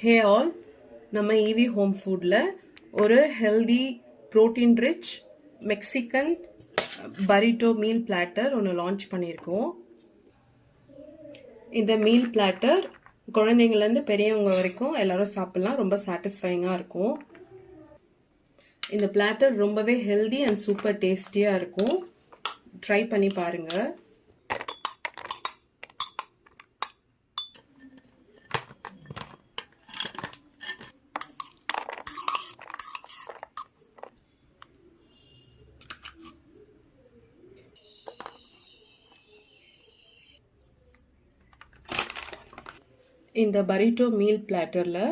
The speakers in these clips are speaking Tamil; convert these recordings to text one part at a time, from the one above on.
ஹே ஆல், நம்ம ஈவி ஹோம் ஃபுட்டில் ஒரு healthy protein rich Mexican burrito meal platter ஒன்று லான்ச் பண்ணியிருக்கோம். இந்த மீல் பிளாட்டர் குழந்தைங்கள்லேருந்து பெரியவங்க வரைக்கும் எல்லாரும் சாப்பிட்லாம். ரொம்ப சாட்டிஸ்ஃபைங்காக இருக்கும். இந்த பிளாட்டர் ரொம்பவே ஹெல்தி அண்ட் சூப்பர் டேஸ்டியாக இருக்கும். ட்ரை பண்ணி பாருங்கள். இந்த பரிட்டோ மீல் பிளாட்டரில்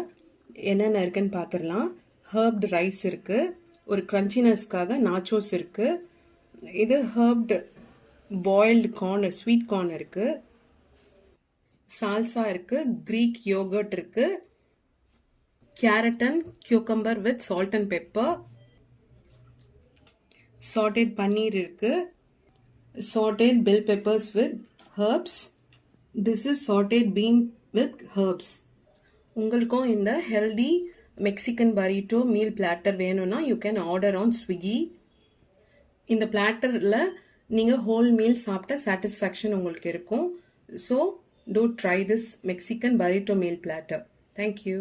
என்னென்ன இருக்குன்னு பார்த்துடலாம். ஹர்ப்டு ரைஸ் இருக்குது, ஒரு க்ரன்ச்சினஸ்க்காக நாச்சோஸ் இருக்குது, இது herbed boiled corn, sweet corn இருக்குது, சால்சா இருக்குது, க்ரீக் யோகர்ட் இருக்குது, carrot and cucumber with salt and pepper, sauteed paneer இருக்குது, sauteed bell peppers with herbs, this is sauteed bean with herbs. உங்களுக்கும் இந்த healthy Mexican burrito meal platter வேணும்னா you can order on Swiggy. இந்த பிளாட்டரில் நீங்கள் ஹோல் மீல் சாப்பிட்ட சாட்டிஸ்ஃபேக்ஷன் உங்களுக்கு இருக்கும். So do try this Mexican burrito meal platter. Thank you.